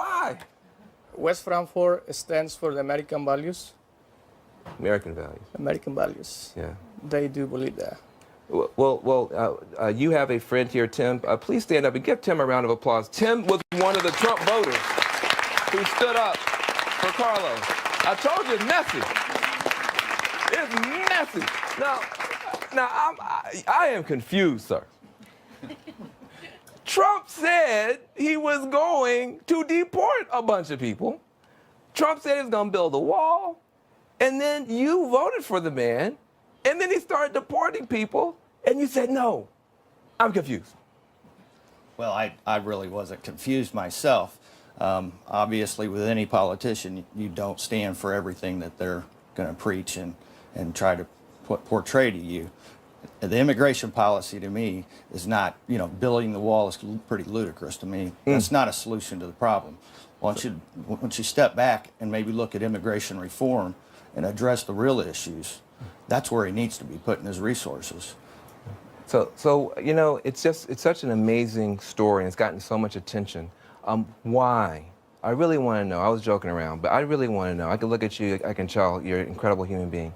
why? West Frankfurt stands for the American values. American values. American values. Yeah. They do believe that. Well, you have a friend here, Tim. Please stand up and give Tim a round of applause. Tim was one of the Trump voters who stood up for Carlos. I told you it's messy. It's messy. Now I am confused, sir. Trump said he was going to deport a bunch of people. Trump said he was going to build a wall. And then you voted for the man. And then he started deporting people. And you said, no. I'm confused. Well, I really wasn't confused myself. Obviously, with any politician, you don't stand for everything that they're going to preach and try to portray to you. The immigration policy, to me, is not, building the wall is pretty ludicrous to me. That's not a solution to the problem. Once you step back and maybe look at immigration reform and address the real issues, that's where he needs to be putting his resources. So it's such an amazing story, and it's gotten so much attention. Why? I really want to know. I was joking around, but I really want to know. I can look at you, I can tell you're an incredible human being.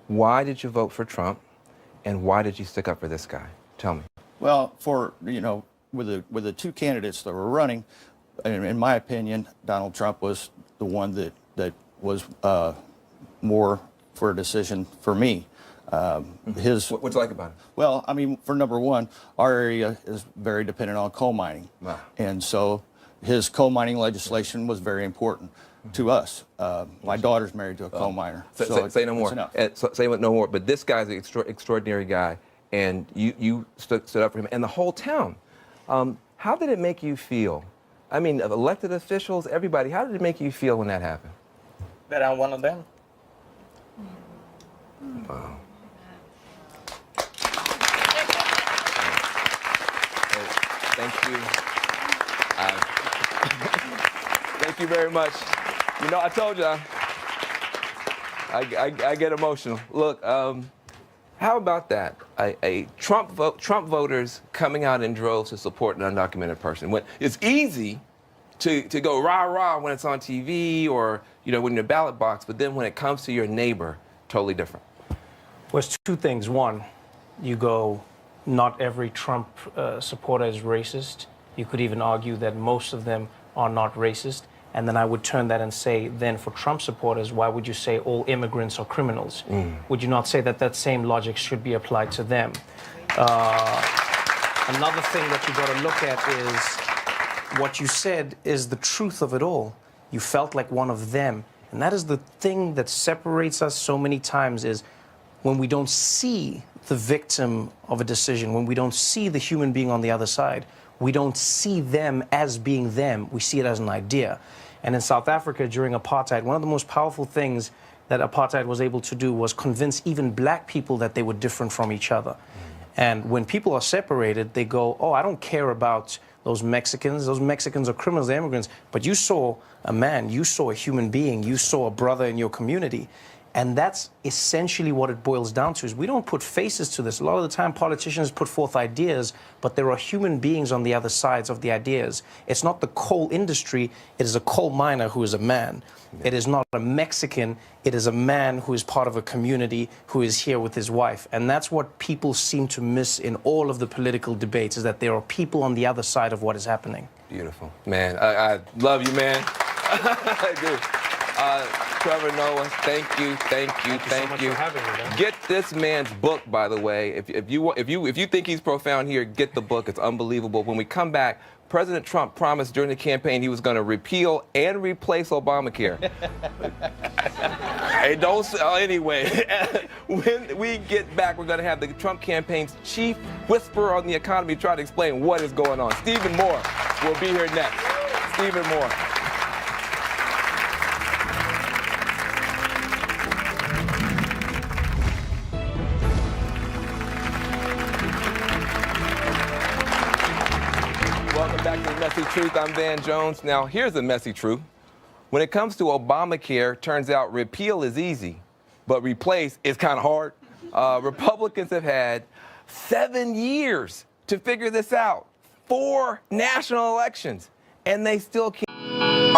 Why did you vote for Trump, and why did you stick up for this guy? Tell me. Well, with the two candidates that were running, in my opinion, Donald Trump was the one that was more for a decision for me. What's you like about it? Well, I mean, for number one, our area is very dependent on coal mining. Wow. And so his coal mining legislation was very important to us. My daughter's married to a coal miner. Say no more. Say no more. But this guy's an extraordinary guy, and you stood up for him, and the whole town. How did it make you feel? I mean, elected officials, everybody, how did it make you feel when that happened? That I'm one of them. Wow. Thank you. Thank you very much. I told you, I get emotional. Look, how about that? Trump voters coming out in droves to support an undocumented person. When it's easy to go rah-rah when it's on TV or when you're in the ballot box, but then when it comes to your neighbor, totally different. Well, it's two things. One, you go, not every Trump supporter is racist. You could even argue that most of them are not racist. And then I would turn that and say, then for Trump supporters, why would you say all immigrants are criminals? Would you not say that same logic should be applied to them? Another thing that you got to look at is what you said is the truth of it all. You felt like one of them. And that is the thing that separates us so many times is when we don't see the victim of a decision, when we don't see the human being on the other side, we don't see them as being them. We see it as an idea. And in South Africa during apartheid, one of the most powerful things that apartheid was able to do was convince even black people that they were different from each other. And when people are separated, they go, oh, I don't care about those Mexicans. Those Mexicans are criminals, they're immigrants. But you saw a man, you saw a human being, you saw a brother in your community. And that's essentially what it boils down to, is we don't put faces to this. A lot of the time politicians put forth ideas, but there are human beings on the other sides of the ideas. It's not the coal industry, it is a coal miner who is a man. It is not a Mexican, it is a man who is part of a community who is here with his wife. And that's what people seem to miss in all of the political debates, is that there are people on the other side of what is happening. Beautiful. Man, I love you, man. I do. Trevor, Noah, thank you. Thank you so much for having me, man. Get this man's book, by the way. If you think he's profound here, get the book. It's unbelievable. When we come back, President Trump promised during the campaign he was going to repeal and replace Obamacare. Hey, don't. Anyway, when we get back, we're going to have the Trump campaign's chief whisperer on the economy try to explain what is going on. Stephen Moore will be here next. Stephen Moore. Welcome back to The Messy Truth. I'm Van Jones. Now, here's the messy truth. When it comes to Obamacare, turns out repeal is easy, but replace is kind of hard. Republicans have had 7 years to figure this out, 4 national elections, and they still can't.